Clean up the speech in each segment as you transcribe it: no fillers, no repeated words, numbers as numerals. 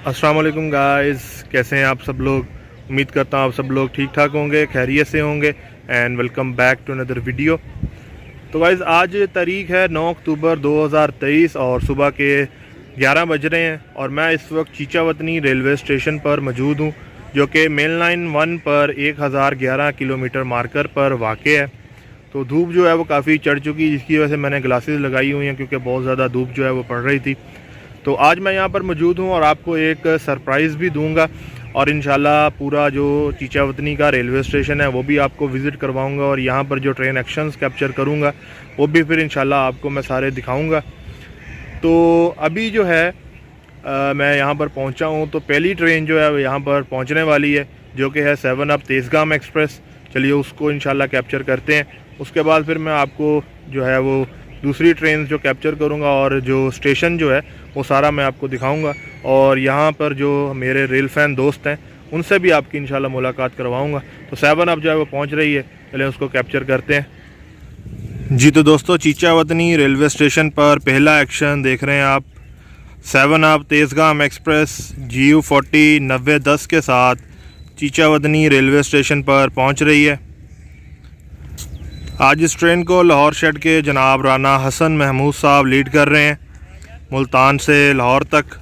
अस्सलाम वालेकुम गाइस, कैसे हैं आप सब लोग। उम्मीद करता हूँ आप सब लोग ठीक ठाक होंगे, खैरियत से होंगे। And welcome back to another video. तो गाइस आज तारीख है 9 अक्टूबर 2023 और सुबह के 11 बज रहे हैं और मैं इस वक्त चीचावतनी रेलवे स्टेशन पर मौजूद हूँ, जो कि मेन लाइन 1 पर 1011 किलोमीटर मार्कर पर वाक़ है। तो धूप जो है वो काफ़ी चढ़ चुकी, जिसकी वजह से मैंने ग्लासेस लगाई हुई हैं क्योंकि बहुत ज़्यादा धूप जो है वो पड़ रही थी। तो आज मैं यहाँ पर मौजूद हूँ और आपको एक सरप्राइज़ भी दूंगा और इंशाल्लाह पूरा जो चीचावतनी का रेलवे स्टेशन है वो भी आपको विज़िट करवाऊंगा और यहाँ पर जो ट्रेन एक्शंस कैप्चर करूँगा वो भी फिर इंशाल्लाह आपको मैं सारे दिखाऊंगा। तो अभी जो है मैं यहाँ पर पहुँचा हूँ, तो पहली ट्रेन जो है वो यहाँ पर पहुँचने वाली है, जो कि है 7 अप तेज़गाम एक्सप्रेस। चलिए उसको इंशाल्लाह कैप्चर करते हैं। उसके बाद फिर मैं आपको जो है वो दूसरी ट्रेन जो कैप्चर करूंगा और जो स्टेशन जो है वो सारा मैं आपको दिखाऊंगा और यहाँ पर जो मेरे रेल फ़ैन दोस्त हैं उनसे भी आपकी इंशाल्लाह मुलाकात करवाऊंगा। तो 7 अब जो है वो पहुँच रही है, चलिए उसको कैप्चर करते हैं। जी तो दोस्तों, चीचावतनी रेलवे स्टेशन पर पहला एक्शन देख रहे हैं आप। 7 अप तेज़गाम एक्सप्रेस GU40 9010 के साथ चीचावतनी रेलवे स्टेशन पर पहुँच रही है। आज इस ट्रेन को लाहौर शेड के जनाब राना हसन महमूद साहब लीड कर रहे हैं, मुल्तान से लाहौर तक।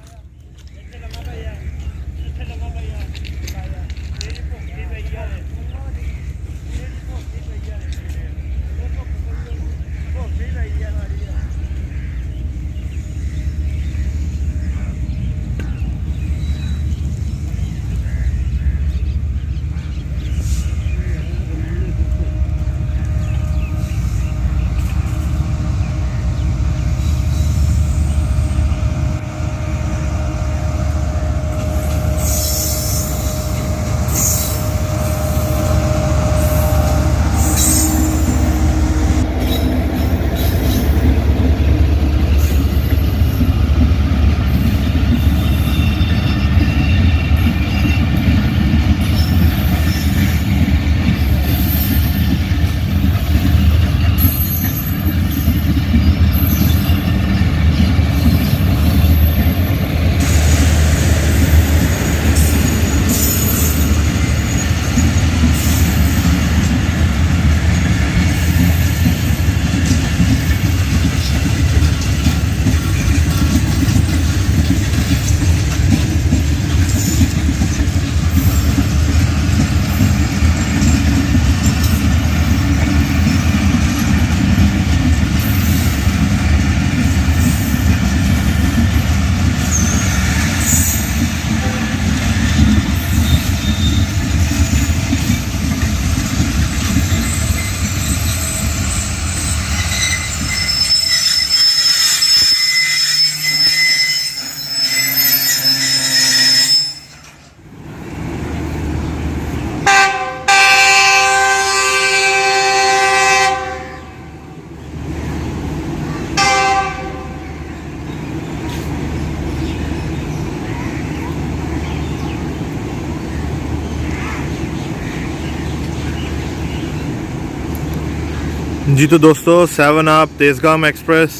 जी तो दोस्तों, 7 अप तेज़गाम एक्सप्रेस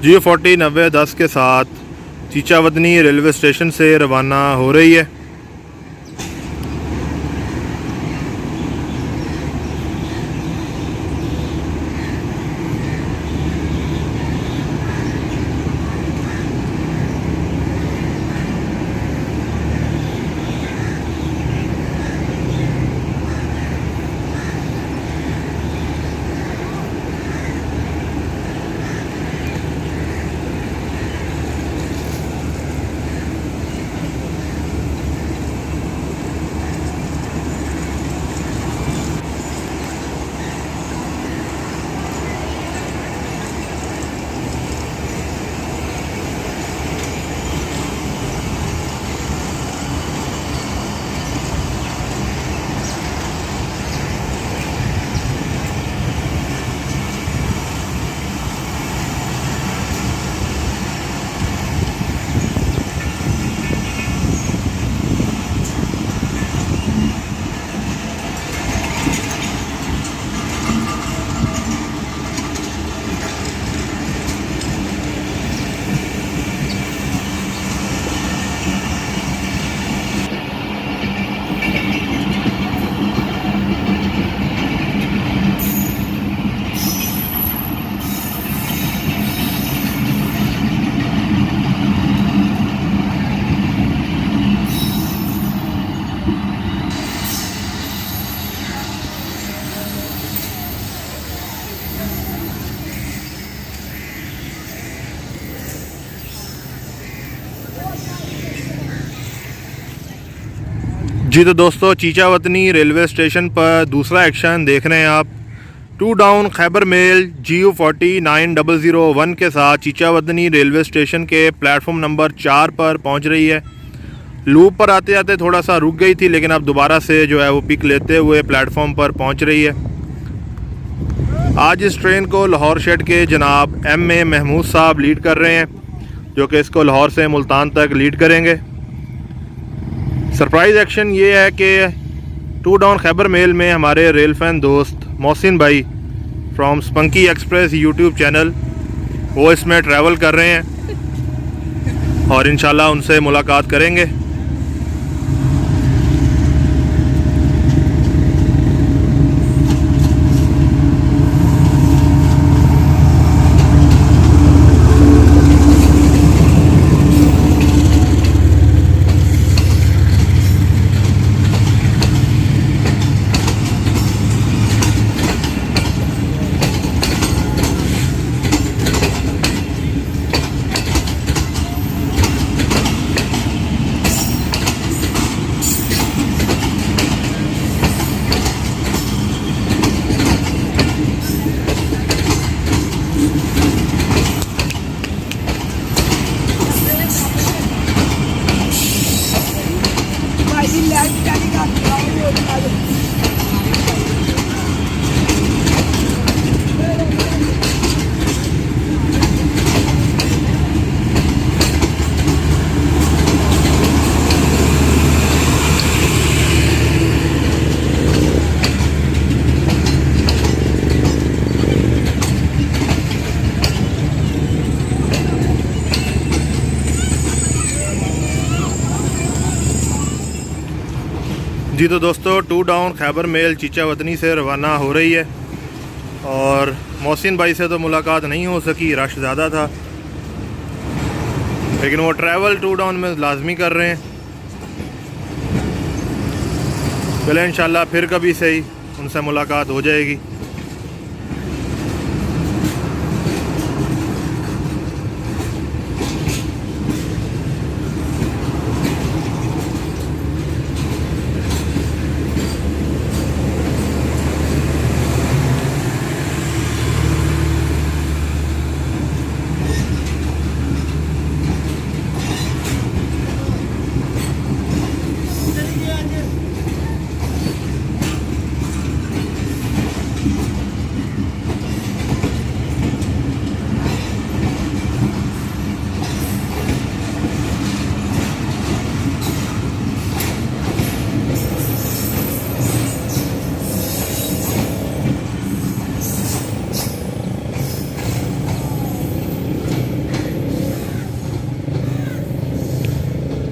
GU40 9010 के साथ चीचावतनी रेलवे स्टेशन से रवाना हो रही है। जी तो दोस्तों, चीचावतनी रेलवे स्टेशन पर दूसरा एक्शन देख रहे हैं आप। 2 डाउन खैबर मेल GU490001 के साथ चीचावतनी रेलवे स्टेशन के प्लेटफॉर्म नंबर 4 पर पहुंच रही है। लूप पर आते आते थोड़ा सा रुक गई थी, लेकिन अब दोबारा से जो है वो पिक लेते हुए प्लेटफॉर्म पर पहुंच रही है। आज इस ट्रेन को लाहौर शेड के जनाब MA महमूद साहब लीड कर रहे हैं, जो कि इसको लाहौर से मुल्तान तक लीड करेंगे। सरप्राइज़ एक्शन ये है कि 2 डाउन खैबर मेल में हमारे रेल फैन दोस्त मोहसिन भाई from spunky express YouTube channel, वो इसमें ट्रैवल कर रहे हैं और इंशाल्लाह उनसे मुलाकात करेंगे। जी तो दोस्तों, 2 डाउन खैबर मेल चीचावतनी से रवाना हो रही है और मोहसिन भाई से तो मुलाकात नहीं हो सकी, रश ज़्यादा था, लेकिन वो ट्रैवल 2 डाउन में लाजमी कर रहे हैं। चले इंशाल्लाह फिर कभी सही उनसे मुलाकात हो जाएगी।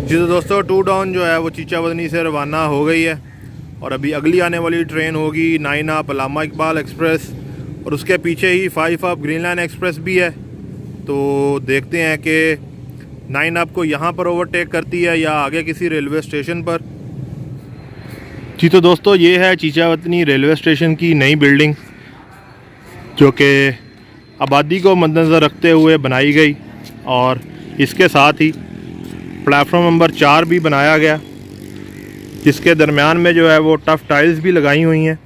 जी तो दोस्तों, 2 डाउन जो है वो चीचावतनी से रवाना हो गई है और अभी अगली आने वाली ट्रेन होगी 9 अप अल्लामा इकबाल एक्सप्रेस और उसके पीछे ही 5 अप ग्रीन लाइन एक्सप्रेस भी है। तो देखते हैं कि 9 अप को यहाँ पर ओवरटेक करती है या आगे किसी रेलवे स्टेशन पर। जी तो दोस्तों, ये है चीचावतनी रेलवे स्टेशन की नई बिल्डिंग, जो कि आबादी को मद्देनज़र रखते हुए बनाई गई और इसके साथ ही प्लेटफॉर्म नंबर 4 भी बनाया गया, जिसके दरमियान में जो है वो टफ टाइल्स भी लगाई हुई हैं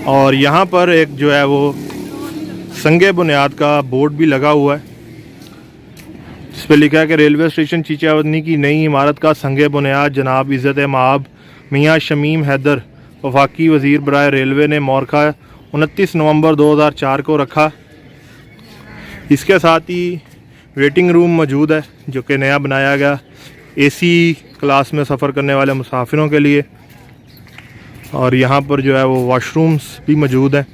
और यहाँ पर एक जो है वो संगे बुनियाद का बोर्ड भी लगा हुआ है, जिस पर लिखा है कि रेलवे स्टेशन चीचावतनी की नई इमारत का संगे बुनियाद जनाब इज़्ज़त माब मियाँ शमीम हैदर वफाकी वज़ीर बराए रेलवे ने मौरखा 29 नवंबर 2004 को रखा। इसके साथ ही वेटिंग रूम मौजूद है, जो कि नया बनाया गया AC क्लास में सफ़र करने वाले मुसाफिरों के लिए, और यहाँ पर जो है वो वॉशरूम्स भी मौजूद हैं।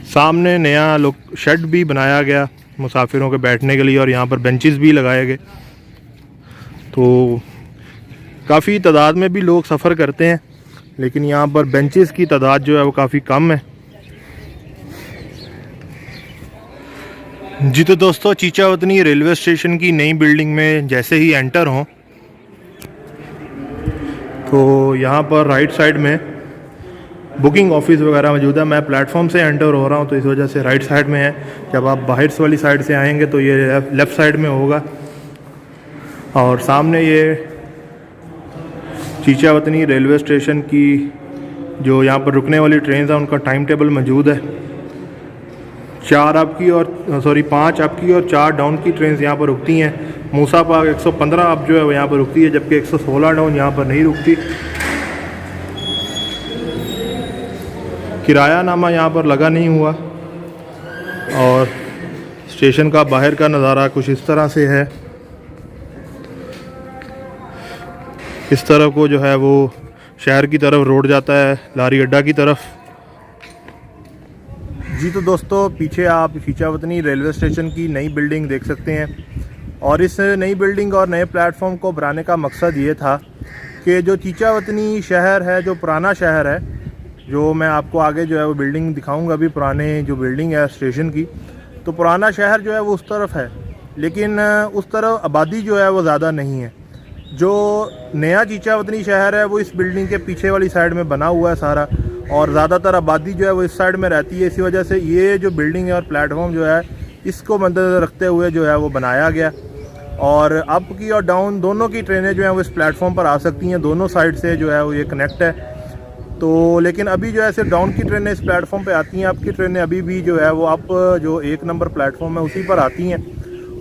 सामने नया शेड भी बनाया गया मुसाफिरों के बैठने के लिए और यहाँ पर बेंचेस भी लगाए गए। तो काफ़ी तादाद में भी लोग सफ़र करते हैं, लेकिन यहाँ पर बेंचेस की तादाद जो है वो काफ़ी कम है। जी तो दोस्तों, चीचावतनी रेलवे स्टेशन की नई बिल्डिंग में जैसे ही एंटर हों तो यहाँ पर राइट साइड में बुकिंग ऑफिस वगैरह मौजूद है। मैं प्लेटफॉर्म से एंटर हो रहा हूँ तो इस वजह से राइट साइड में है। जब आप बाहर वाली साइड से आएंगे तो ये लेफ़्ट साइड में होगा और सामने ये चीचावतनी रेलवे स्टेशन की जो यहाँ पर रुकने वाली ट्रेन है उनका टाइम टेबल मौजूद है। 5 अप की और 4 डाउन की ट्रेन यहाँ पर रुकती हैं। मूसा पार्क 115 अप जो है वो यहाँ पर रुकती है, जबकि 116 डाउन यहाँ पर नहीं रुकती। किराया नामा यहाँ पर लगा नहीं हुआ। और स्टेशन का बाहर का नज़ारा कुछ इस तरह से है। इस तरफ को जो है वो शहर की तरफ रोड जाता है, लारी अड्डा की तरफ। जी तो दोस्तों, पीछे आप चीचावतनी रेलवे स्टेशन की नई बिल्डिंग देख सकते हैं। और इस नई बिल्डिंग और नए प्लेटफॉर्म को बनाने का मकसद ये था कि जो चीचावतनी शहर है, जो पुराना शहर है, जो मैं आपको आगे जो है वो बिल्डिंग दिखाऊंगा, अभी पुराने जो बिल्डिंग है स्टेशन की, तो पुराना शहर जो है वो उस तरफ है, लेकिन उस तरफ आबादी जो है वो ज़्यादा नहीं है। जो नया चीचावतनी शहर है वो इस बिल्डिंग के पीछे वाली साइड में बना हुआ है सारा, और ज़्यादातर आबादी जो है वो इस साइड में रहती है। इसी वजह से ये जो बिल्डिंग है और प्लेटफॉर्म जो है इसको मद्देनज़र रखते हुए जो है वो बनाया गया। और अप की और डाउन दोनों की ट्रेनें जो हैं वो इस प्लेटफॉर्म पर आ सकती हैं, दोनों साइड से जो है वो ये कनेक्ट है। तो लेकिन अभी जो है सिर्फ डाउन की ट्रेनें इस प्लेटफॉर्म पे आती हैं, अप की ट्रेनें अभी भी जो है वो अप जो 1 नंबर प्लेटफॉर्म है उसी पर आती हैं।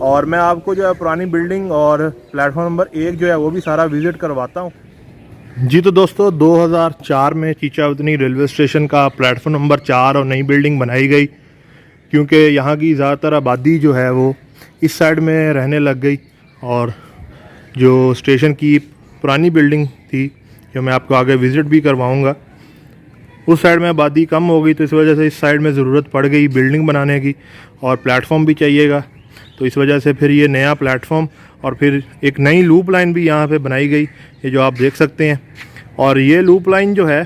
और मैं आपको जो है पुरानी बिल्डिंग और प्लेटफॉर्म नंबर 1 जो है वो भी सारा विज़िट करवाता हूँ। जी तो दोस्तों, 2004 में चीचावतनी रेलवे स्टेशन का प्लेटफॉर्म नंबर 4 और नई बिल्डिंग बनाई गई, क्योंकि यहाँ की ज़्यादातर आबादी जो है वो इस साइड में रहने लग गई। और जो स्टेशन की पुरानी बिल्डिंग थी, जो मैं आपको आगे विज़िट भी करवाऊँगा, उस साइड में आबादी कम हो गई, तो इस वजह से इस साइड में ज़रूरत पड़ गई बिल्डिंग बनाने की, और प्लेटफॉर्म भी चाहिएगा। तो इस वजह से फिर ये नया प्लेटफॉर्म और फिर एक नई लूप लाइन भी यहाँ पे बनाई गई, ये जो आप देख सकते हैं। और ये लूप लाइन जो है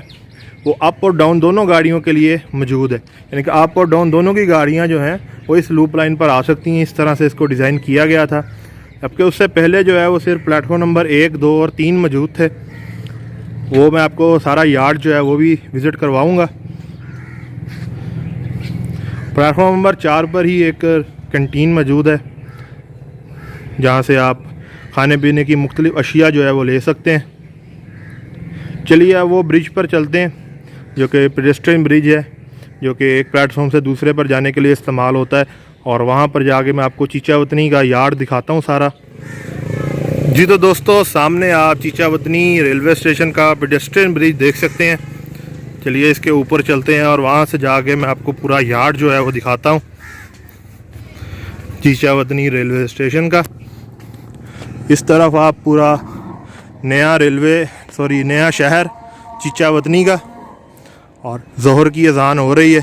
वो अप और डाउन दोनों गाड़ियों के लिए मौजूद है, यानी कि अप और डाउन दोनों की गाड़ियाँ जो हैं वो इस लूप लाइन पर आ सकती हैं। इस तरह से इसको डिज़ाइन किया गया था, जबकि उससे पहले जो है वो सिर्फ प्लेटफॉर्म नंबर 1, 2 और 3 मौजूद थे। वो मैं आपको सारा यार्ड जो है वो भी विज़िट करवाऊँगा। प्लेटफॉर्म नंबर 4 पर ही एक कैंटीन मौजूद है, जहाँ से आप खाने पीने की मुख्तलिफ़ अशिया जो है वो ले सकते हैं। चलिए अब वो ब्रिज पर चलते हैं, जो कि पेडेस्ट्रियन ब्रिज है, जो कि एक प्लेटफॉर्म से दूसरे पर जाने के लिए इस्तेमाल होता है। और वहाँ पर जाके मैं आपको चीचावतनी का यार्ड दिखाता हूँ सारा। जी तो दोस्तों, सामने आप चीचावतनी रेलवे स्टेशन का पेडेस्ट्रियन ब्रिज देख सकते हैं। चलिए इसके ऊपर चलते हैं और वहाँ से जाके मैं आपको पूरा यार्ड जो है वो दिखाता हूँ चीचावतनी रेलवे स्टेशन का। इस तरफ आप पूरा नया शहर चीचावतनी का, और ज़ोहर की अज़ान हो रही है,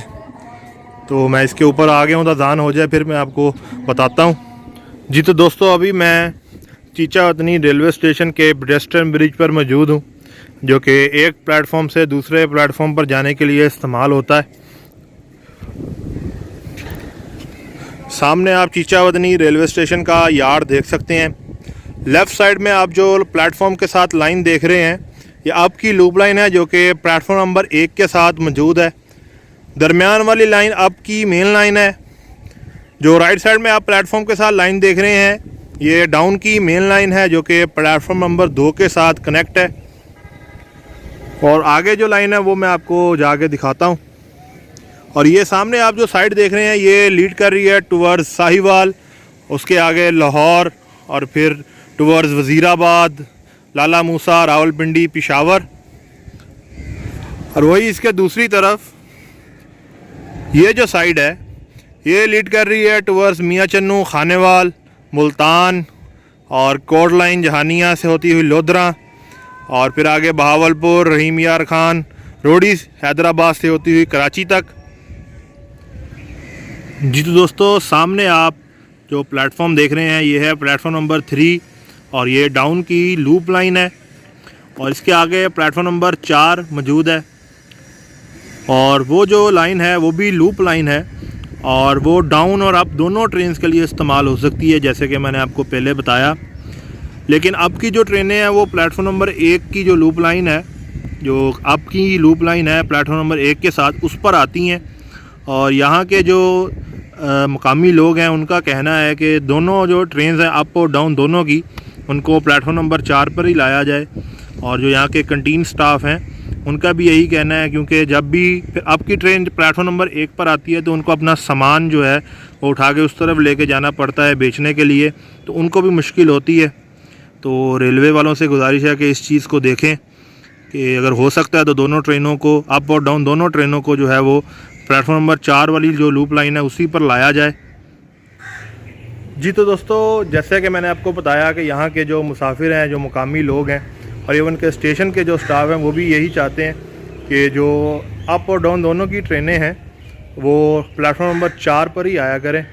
तो मैं इसके ऊपर आ गया हूँ, तो अज़ान हो जाए फिर मैं आपको बताता हूँ। जी तो दोस्तों, अभी मैं चीचावतनी रेलवे स्टेशन के पेडेस्ट्रियन ब्रिज पर मौजूद हूँ, जो कि एक प्लेटफॉर्म से दूसरे प्लेटफॉर्म पर जाने के लिए इस्तेमाल होता है। सामने आप चीचावतनी रेलवे स्टेशन का यार्ड देख सकते हैं। लेफ़्ट साइड में आप जो प्लेटफॉर्म के साथ लाइन देख रहे हैं, ये आपकी लूप लाइन है, जो कि प्लेटफॉर्म नंबर 1 के साथ मौजूद है। दरमियान वाली लाइन आपकी मेन लाइन है। जो राइट साइड में आप प्लेटफॉर्म के साथ लाइन देख रहे हैं, ये डाउन की मेन लाइन है, जो कि प्लेटफॉर्म नंबर 2 के साथ कनेक्ट है। और आगे जो लाइन है वो मैं आपको जाके दिखाता हूँ। और ये सामने आप जो साइड देख रहे हैं, ये लीड कर रही है टुवर्ड्स साहिवाल, उसके आगे लाहौर, और फिर टुवर्ड्स वज़ीराबाद, लाला मूसा, रावलपिंडी, पेशावर। और वही इसके दूसरी तरफ ये जो साइड है, ये लीड कर रही है टुवर्ड्स मियाँ चन्नू, खानेवाल, मुल्तान, और कोट लाइन जहानिया से होती हुई लोधरा, और फिर आगे बहावलपुर, रहीम यार खान, रोडी, हैदराबाद से होती हुई कराची तक। जी तो दोस्तों, सामने आप जो प्लेटफॉर्म देख रहे हैं, ये है प्लेटफॉर्म नंबर 3, और ये डाउन की लूप लाइन है। और इसके आगे प्लेटफॉर्म नंबर 4 मौजूद है, और वो जो लाइन है वो भी लूप लाइन है, और वो डाउन और अप दोनों ट्रेन के लिए इस्तेमाल हो सकती है, जैसे कि मैंने आपको पहले बताया। लेकिन अब की जो ट्रेनें हैं वो प्लेटफॉर्म नंबर 1 की जो लूप लाइन है, जो अब की लूप लाइन है प्लेटफॉर्म नंबर 1 के साथ, उस पर आती हैं। और यहाँ के जो मकामी लोग हैं, उनका कहना है कि दोनों जो ट्रेन हैं अप और डाउन दोनों की, उनको प्लेटफॉर्म नंबर 4 पर ही लाया जाए, और जो यहाँ के कंटीन स्टाफ हैं उनका भी यही कहना है, क्योंकि जब भी फिर आपकी ट्रेन प्लेटफॉर्म नंबर 1 पर आती है तो उनको अपना सामान जो है वो उठा के उस तरफ लेके जाना पड़ता है बेचने के लिए, तो उनको भी मुश्किल होती है। तो रेलवे वालों से गुजारिश है कि इस चीज़ को देखें कि अगर हो सकता है तो दोनों ट्रेनों को, अप और डाउन दोनों ट्रेनों को जो है वो प्लेटफॉर्म नंबर 4 वाली जो लूप लाइन है उसी पर लाया जाए। जी तो दोस्तों, जैसे कि मैंने आपको बताया कि यहाँ के जो मुसाफिर हैं, जो मुकामी लोग हैं और इवन के स्टेशन के जो स्टाफ हैं, वो भी यही चाहते हैं कि जो अप और डाउन दोनों की ट्रेनें हैं वो प्लेटफॉर्म नंबर 4 पर ही आया करें,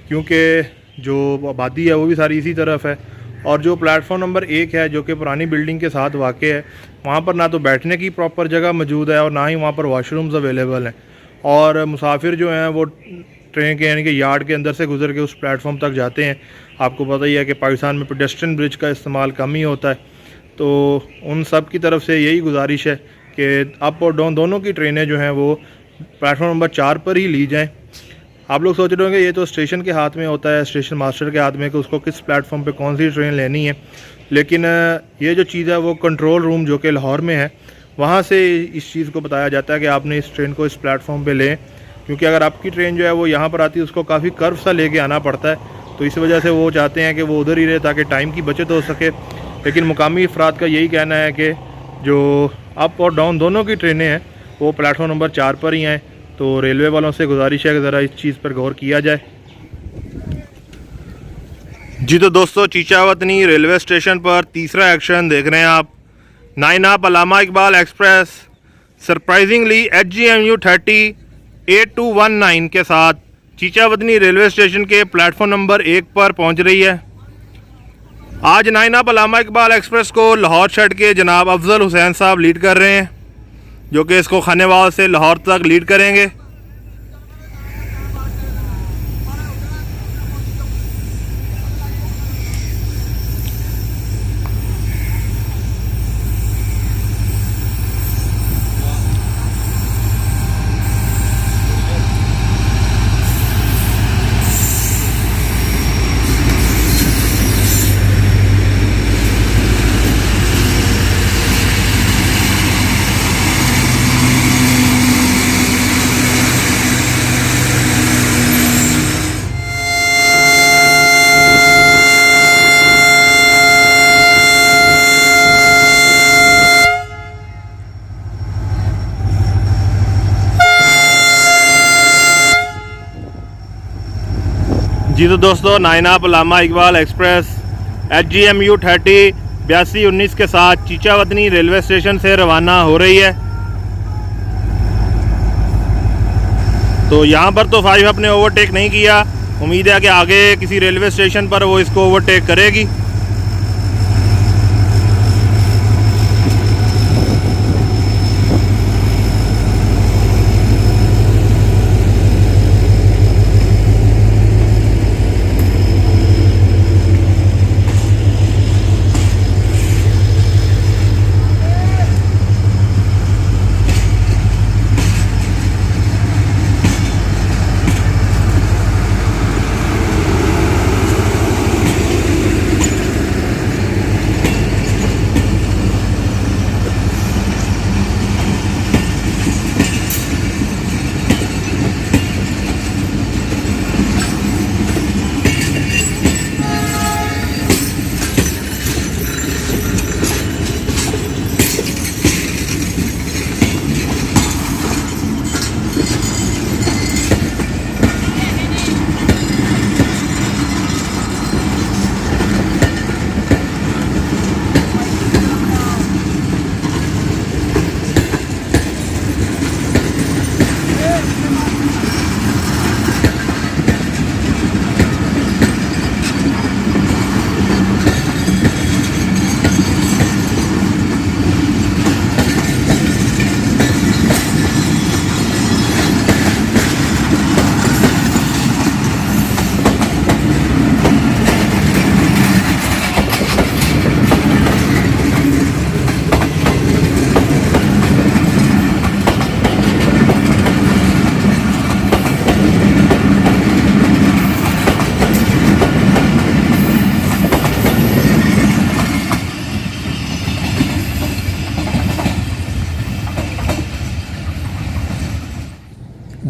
क्योंकि जो आबादी है वो भी सारी इसी तरफ है। और जो प्लेटफॉर्म नंबर 1 है जो कि पुरानी बिल्डिंग के साथ वाक़ है, वहाँ पर ना तो बैठने की प्रॉपर जगह मौजूद है और ना ही वहाँ पर वाशरूम्स अवेलेबल हैं। और मुसाफिर जो हैं वो ट्रेन के यानी कि यार्ड के अंदर से गुजर के उस प्लेटफॉर्म तक जाते हैं। आपको पता ही है कि पाकिस्तान में पेडेस्ट्रियन ब्रिज का इस्तेमाल कम ही होता है। तो उन सब की तरफ से यही गुजारिश है कि अप और डाउन दोनों की ट्रेनें जो हैं वो प्लेटफॉर्म नंबर 4 पर ही ली जाएं। आप लोग सोच रहे होंगे ये तो स्टेशन के हाथ में होता है, स्टेशन मास्टर के हाथ में कि उसको किस प्लेटफॉर्म पे कौन सी ट्रेन लेनी है, लेकिन ये जो चीज़ है वो कंट्रोल रूम जो कि लाहौर में है वहाँ से इस चीज़ को बताया जाता है कि आपने इस ट्रेन को इस प्लेटफॉर्म पे लें, क्योंकि अगर आपकी ट्रेन जो है वो यहाँ पर आती है उसको काफ़ी कर्व सा लेके आना पड़ता है। तो इस वजह से वो चाहते हैं कि वो उधर ही रहे ताकि टाइम की बचत हो सके। लेकिन मुकामी अफराद का यही कहना है कि जो अप और डाउन दोनों की ट्रेनें हैं वो प्लेटफॉर्म नंबर 4 पर ही हैं। तो रेलवे वालों से गुजारिश है कि ज़रा इस चीज़ पर गौर किया जाए। जी तो दोस्तों, चीचा वतनी रेलवे स्टेशन पर तीसरा एक्शन देख रहे हैं आप। 9 आप अल्लामा इकबाल एक्सप्रेस सरप्राइजिंगली HGMU 308219 के साथ चीचा वतनी रेलवे स्टेशन के प्लेटफॉर्म नंबर 1 पर पहुंच रही है। आज 9 आप अल्लामा इकबाल एक्सप्रेस को लाहौर शहर के जनाब अफजल हुसैन साहब लीड कर रहे हैं, जो कि इसको खानेवाल से लाहौर तक लीड करेंगे। जी तो दोस्तों, 9 आप अल्लामा इकबाल एक्सप्रेस HGMU 308219 के साथ चीचा वतनी रेलवे स्टेशन से रवाना हो रही है। तो यहाँ पर तो 5 आपने ओवरटेक नहीं किया, उम्मीद है कि आगे किसी रेलवे स्टेशन पर वो इसको ओवरटेक करेगी।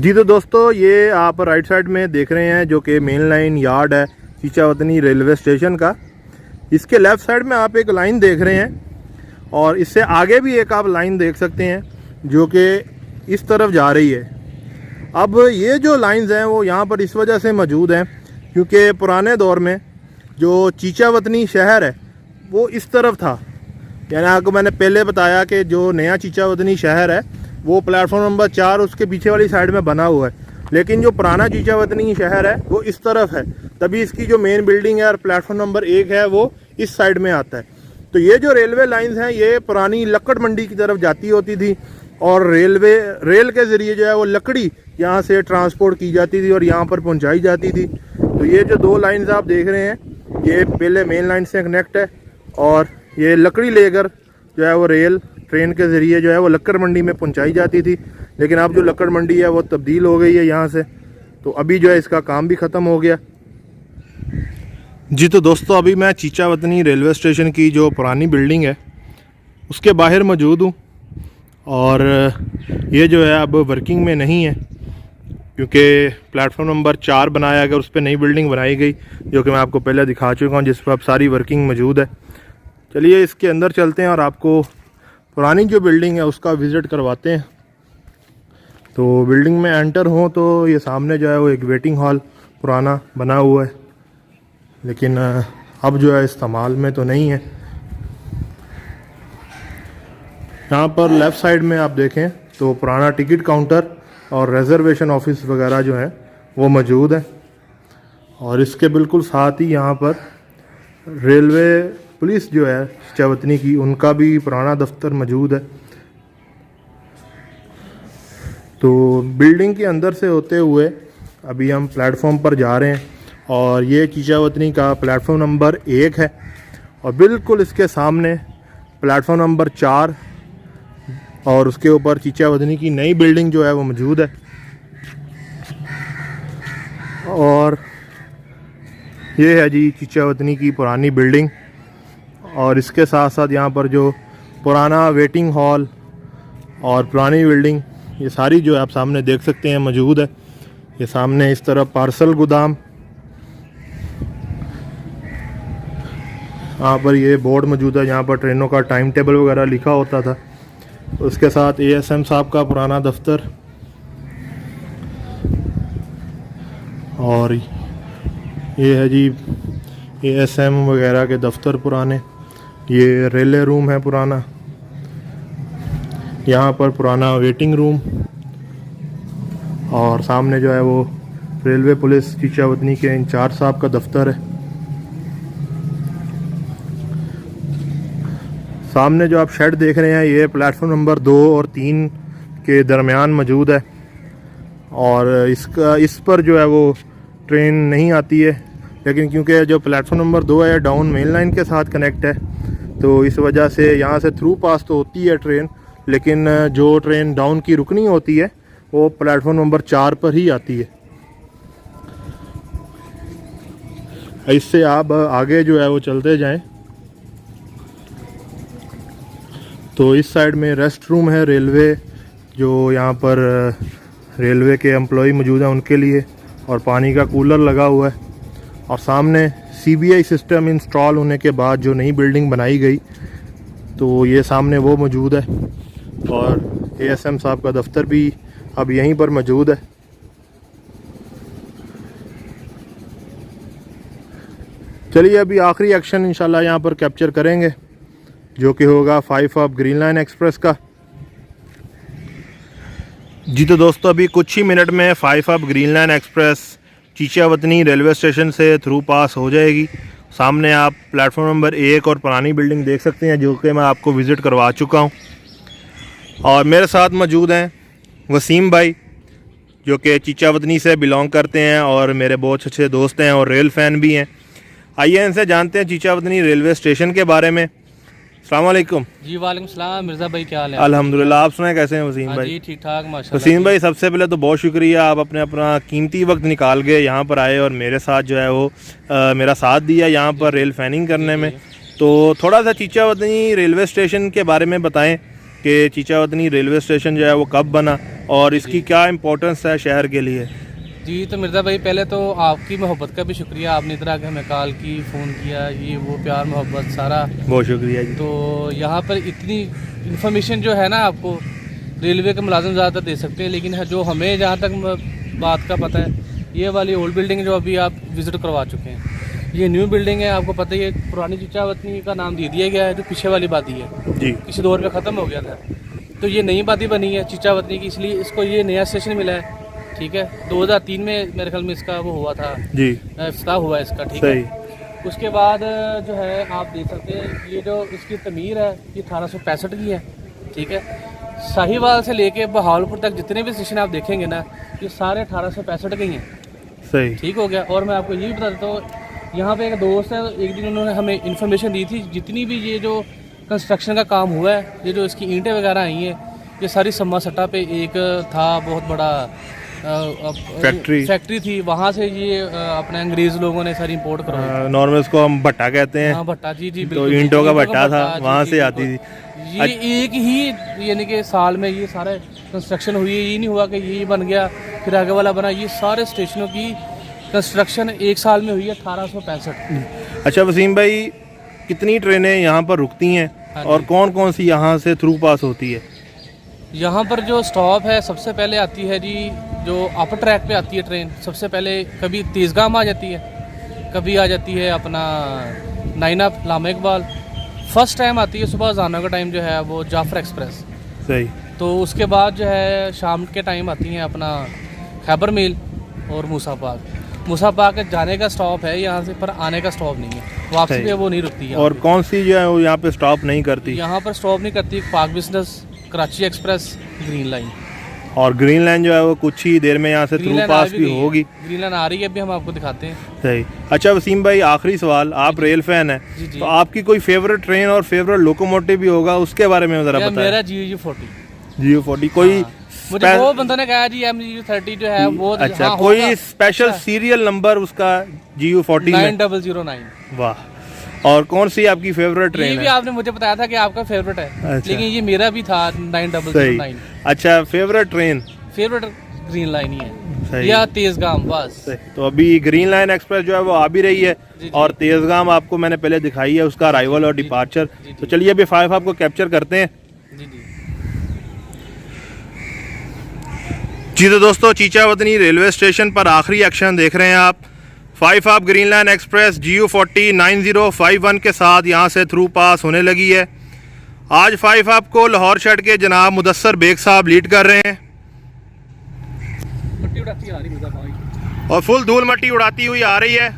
जी तो दोस्तों, ये आप राइट साइड में देख रहे हैं जो कि मेन लाइन यार्ड है चीचा वतनी रेलवे स्टेशन का। इसके लेफ़्ट साइड में आप एक लाइन देख रहे हैं और इससे आगे भी एक आप लाइन देख सकते हैं जो कि इस तरफ जा रही है। अब ये जो लाइंस हैं वो यहाँ पर इस वजह से मौजूद हैं क्योंकि पुराने दौर में जो चीचा वतनी शहर है वो इस तरफ था। यानी आपको मैंने पहले बताया कि जो नया चीचा वतनी शहर है वो प्लेटफॉर्म नंबर 4 उसके पीछे वाली साइड में बना हुआ है, लेकिन जो पुराना चीचा वतनी शहर है वो इस तरफ है। तभी इसकी जो मेन बिल्डिंग है और प्लेटफॉर्म नंबर 1 है वो इस साइड में आता है। तो ये जो रेलवे लाइंस हैं ये पुरानी लक्कड़ मंडी की तरफ जाती होती थी और रेल के ज़रिए जो है वो लकड़ी यहाँ से ट्रांसपोर्ट की जाती थी और यहाँ पर पहुँचाई जाती थी। तो ये जो 2 लाइंस आप देख रहे हैं ये पहले मेन लाइन से कनेक्ट है और ये लकड़ी लेकर जो है वो ट्रेन के ज़रिए जो है वो लक्कड़ मंडी में पहुंचाई जाती थी, लेकिन अब जो लक्कड़ मंडी है वो तब्दील हो गई है यहाँ से। तो अभी जो है इसका काम भी ख़त्म हो गया। जी तो दोस्तों, अभी मैं चीचा वतनी रेलवे स्टेशन की जो पुरानी बिल्डिंग है उसके बाहर मौजूद हूँ और ये जो है अब वर्किंग में नहीं है क्योंकि प्लेटफॉर्म नंबर 4 बनाया गया, उस पर नई बिल्डिंग बनाई गई जो कि मैं आपको पहले दिखा चुका हूँ, जिस पर अब सारी वर्किंग मौजूद है। चलिए इसके अंदर चलते हैं और आपको पुरानी जो बिल्डिंग है उसका विज़िट करवाते हैं। तो बिल्डिंग में एंटर हो तो ये सामने जो है वो एक वेटिंग हॉल पुराना बना हुआ है, लेकिन अब जो है इस्तेमाल में तो नहीं है। यहाँ पर लेफ़्ट साइड में आप देखें तो पुराना टिकट काउंटर और रिजर्वेशन ऑफिस वगैरह जो है वो मौजूद है और इसके बिल्कुल साथ ही यहाँ पर रेलवे पुलिस जो है चीचा वतनी की उनका भी पुराना दफ्तर मौजूद है। तो बिल्डिंग के अंदर से होते हुए अभी हम प्लेटफॉर्म पर जा रहे हैं और ये चीचा वतनी का प्लेटफॉर्म नंबर 1 है और बिल्कुल इसके सामने प्लेटफॉर्म नंबर 4 और उसके ऊपर चीचा वतनी की नई बिल्डिंग जो है वो मौजूद है। और ये है जी चीचा वतनी की पुरानी बिल्डिंग और इसके साथ साथ यहाँ पर जो पुराना वेटिंग हॉल और पुरानी बिल्डिंग ये सारी जो है आप सामने देख सकते हैं मौजूद है। ये सामने इस तरफ पार्सल गोदाम, यहाँ पर ये बोर्ड मौजूद है जहाँ पर ट्रेनों का टाइम टेबल वगैरह लिखा होता था। उसके साथ एएसएम साहब का पुराना दफ्तर और ये है जी एएसएम वगैरह के दफ्तर पुराने। ये रेलवे रूम है पुराना, यहाँ पर पुराना वेटिंग रूम और सामने जो है वो रेलवे पुलिस चीचा वतनी के इंचार्ज साहब का दफ्तर है। सामने जो आप शेड देख रहे हैं ये प्लेटफॉर्म नंबर 2 और 3 के दरमियान मौजूद है और इस पर जो है वो ट्रेन नहीं आती है, लेकिन क्योंकि जो प्लेटफॉर्म नंबर 2 है डाउन मेन लाइन के साथ कनेक्ट है तो इस वजह से यहाँ से थ्रू पास तो होती है ट्रेन, लेकिन जो ट्रेन डाउन की रुकनी होती है वो प्लेटफॉर्म नंबर 4 पर ही आती है। इससे आप आगे जो है वो चलते जाएं तो इस साइड में रेस्ट रूम है रेलवे, जो यहाँ पर रेलवे के एम्प्लॉय मौजूद हैं उनके लिए, और पानी का कूलर लगा हुआ है। और सामने सीबीआई सिस्टम इंस्टॉल होने के बाद जो नई बिल्डिंग बनाई गई तो ये सामने वो मौजूद है और एएसएम साहब का दफ्तर भी अब यहीं पर मौजूद है। चलिए अभी आखिरी एक्शन इंशाल्लाह यहाँ पर कैप्चर करेंगे जो कि होगा 5 ऑफ ग्रीन लाइन एक्सप्रेस का। जी तो दोस्तों अभी कुछ ही मिनट में 5 of green line express Chichawatni railway station से थ्रू पास हो जाएगी। सामने आप प्लेटफॉर्म नंबर 1 और पुरानी बिल्डिंग देख सकते हैं जो कि मैं आपको विज़िट करवा चुका हूं। और मेरे साथ मौजूद हैं वसीम भाई जो कि चीचा वतनी से बिलोंग करते हैं और मेरे बहुत अच्छे दोस्त हैं और रेल फ़ैन भी हैं। आइए इनसे जानते हैं चीचा वतनी रेलवे स्टेशन के बारे में। अस्सलाम वालेकुम। जी वालेकुम सलाम। मिर्ज़ा भाई क्या हाल है? अल्हम्दुलिल्लाह, आप सुनाए कैसे हैं वसीम भाई? जी ठीक ठाक माशाल्लाह। वसीम भाई सबसे पहले तो बहुत शुक्रिया, आप अपना कीमती वक्त निकाल के यहाँ पर आए और मेरे साथ जो है वो मेरा साथ दिया यहाँ पर रेल फैनिंग करने में। तो थोड़ा सा चीचा वतनी रेलवे स्टेशन के बारे में बताएं कि चीचावतनी रेलवे स्टेशन जो है वो कब बना और इसकी क्या इम्पोर्टेंस है शहर के लिए। जी तो मिर्ज़ा भाई, पहले तो आपकी मोहब्बत का भी शुक्रिया, आपने इधर आके हमें कॉल की, फ़ोन किया, ये वो प्यार मोहब्बत सारा बहुत शुक्रिया जी। तो यहाँ पर इतनी इन्फॉर्मेशन जो है ना, आपको रेलवे के मुलाजिम ज़्यादातर दे सकते हैं, लेकिन जो हमें जहाँ तक बात का पता है, ये वाली ओल्ड बिल्डिंग जो अभी आप विज़िट करवा चुके हैं, ये न्यू बिल्डिंग है। आपको पता ही है, पुरानी चीचावतनी का नाम दे दिया गया है, जो पीछे वाली बादी है जी, किसी दौर में ख़त्म हो गया था। तो ये नई बादी बनी है चीचावतनी की, इसलिए इसको ये नया स्टेशन मिला है। ठीक है, 2003 में मेरे ख्याल में इसका वो हुआ था जी, इफ्तिताह हुआ है इसका। ठीक है, उसके बाद जो है आप देख सकते हैं, ये जो इसकी तमीर है ये 1865 की है। ठीक है, साहिवाल से लेके बहावलपुर तक जितने भी स्टेशन आप देखेंगे ना, ये सारे 1865 के ही हैं। सही, ठीक हो गया। और मैं आपको ये भी बता देता हूँ, यहाँ पे एक दोस्त है, एक दिन उन्होंने हमें इन्फॉर्मेशन दी थी, जितनी भी ये जो कंस्ट्रक्शन का काम हुआ है, ये जो इसकी ईंटें वगैरह आई हैं, ये सारी सम्मा सट्टा पे एक था बहुत बड़ा फैक्ट्री थी, वहाँ से ये अपने अंग्रेज लोगों ने सारी इंपोर्ट करवाई। नॉर्मल इसको हम भट्टा कहते हैं। हाँ भट्टा, जी जी तो बिल्कुल, ईंटों का भट्टा था, वहाँ से आती थी। ये एक ही यानी कि साल में ये सारे कंस्ट्रक्शन हुई है, ये नहीं हुआ कि ये बन गया फिर आगे वाला बना, ये सारे स्टेशनों की कंस्ट्रक्शन एक साल में हुई है 1865। अच्छा वसीम भाई, कितनी ट्रेनें यहाँ पर रुकती हैं और कौन कौन सी यहाँ से थ्रू पास होती है? यहाँ पर जो स्टॉप है, सबसे पहले आती है जी, जो अपर ट्रैक पे आती है ट्रेन, सबसे पहले कभी तेज़गाम आ जाती है, कभी आ जाती है अपना नाइनअप लामा इकबाल। फर्स्ट टाइम आती है सुबह अज़ानों का टाइम जो है वो जाफर एक्सप्रेस। सही। तो उसके बाद जो है शाम के टाइम आती हैं अपना खैबर मेल और मूसा पाक। मूसा पाक जाने का स्टॉप है यहाँ से, पर आने का स्टॉप नहीं है, वापसी पे वो नहीं रुकती है। और कौन सी जो है वो यहाँ पे स्टॉप नहीं करती? यहाँ पर स्टॉप नहीं करती पाक business, Karachi express, green line. और ग्रीन लाइन जो है वो कुछ ही देर में यहाँ से थ्रू पास भी होगी। ग्रीन लाइन आ रही है, अभी हम आपको दिखाते हैं। सही। अच्छा वसीम भाई, आखिरी सवाल, आप रेल फैन हैं, तो आपकी कोई फेवरेट ट्रेन और फेवरेट लोकोमोटिव भी होगा, उसके बारे में जरा बताएं। मेरा GU40। GU40 कोई मुझे वो बंदों ने कहा जी MGU30 जो है वो। अच्छा, कोई स्पेशल सीरियल नंबर उसका GU40 9009। वाह। और कौन सी आपकी फेवरेट ट्रेन है? ये भी आपने मुझे बताया था कि आपका फेवरेट है। अच्छा। लेकिन ये मेरा भी था 9009। अच्छा, favourite train? Favourite green line ही है या तेज़गाम, बस। तो अभी ग्रीन लाइन एक्सप्रेस जो है वो आ भी रही है और तेज़गाम आपको मैंने पहले दिखाई है, उसका अराइवल और डिपार्चर। तो चलिए अभी 5 आपको कैप्चर करते हैं। जी तो दोस्तों, चीचावतनी रेलवे स्टेशन पर आखिरी एक्शन देख रहे हैं आप। 5 आप ग्रीन लाइन एक्सप्रेस GU40 9051 के साथ यहाँ से थ्रू पास होने लगी है। आज 5 आपको लाहौर शेड के जनाब मुदस्सर बेग साहब लीड कर रहे हैं और फुल धूल मट्टी उड़ाती हुई आ रही है।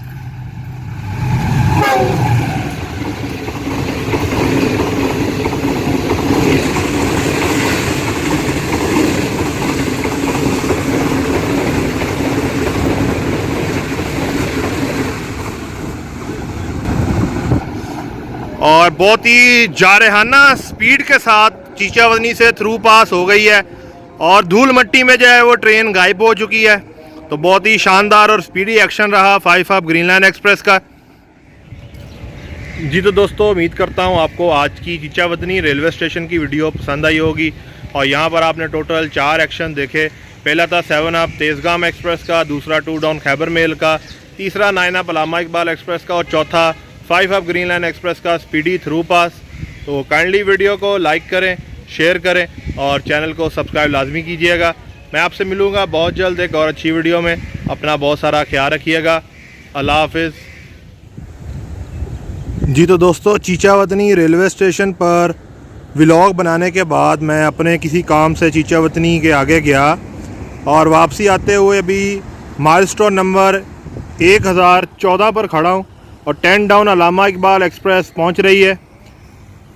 और बहुत ही जारहाना स्पीड के साथ चीचावतनी से थ्रू पास हो गई है और धूल मट्टी में जो है वो ट्रेन गायब हो चुकी है। तो बहुत ही शानदार और स्पीडी एक्शन रहा 5 आप ग्रीन लाइन एक्सप्रेस का। जी तो दोस्तों, उम्मीद करता हूँ आपको आज की चीचावतनी रेलवे स्टेशन की वीडियो पसंद आई होगी। और यहाँ पर आपने टोटल 4 एक्शन देखे। पहला था 7 आप तेज़गाम एक्सप्रेस का, दूसरा 2 डाउन खैबर मेल का, तीसरा 9 आप लामा इकबाल एक्सप्रेस का और चौथा 5 आप ग्रीन लाइन एक्सप्रेस का स्पीडी थ्रू पास। तो काइंडली वीडियो को लाइक करें, शेयर करें और चैनल को सब्सक्राइब लाजमी कीजिएगा। मैं आपसे मिलूँगा बहुत जल्द एक और अच्छी वीडियो में। अपना बहुत सारा ख्याल रखिएगा। अल्लाह हाफिज़। जी तो दोस्तों, चीचावतनी रेलवे स्टेशन पर व्लॉग बनाने के बाद मैं अपने किसी काम से चीचावतनी के आगे गया और वापसी आते हुए अभी माइलस्टोन नंबर 1014 पर खड़ा हूँ और 10 डाउन अलामा इकबाल एक्सप्रेस पहुँच रही है।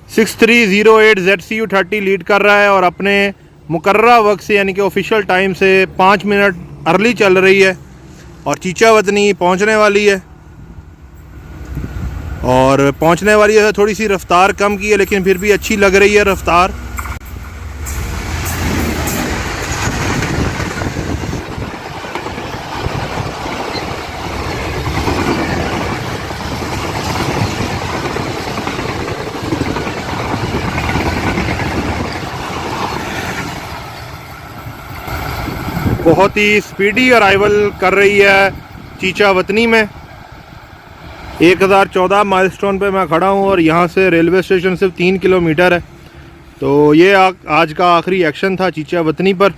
6308 ZCU30 लीड कर रहा है और अपने मुकर्ररा वक्त से यानी कि ऑफिशियल टाइम से 5 मिनट अर्ली चल रही है और चीचावतनी पहुँचने वाली है। और पहुँचने वाली है, थोड़ी सी रफ्तार कम की है लेकिन फिर भी अच्छी लग रही है रफ्तार। बहुत ही स्पीडी अराइवल कर रही है चीचा वतनी में। 1014 माइलस्टोन पे मैं खड़ा हूँ और यहाँ से रेलवे स्टेशन सिर्फ 3 किलोमीटर है। तो ये आज का आखिरी एक्शन था चीचा वतनी पर।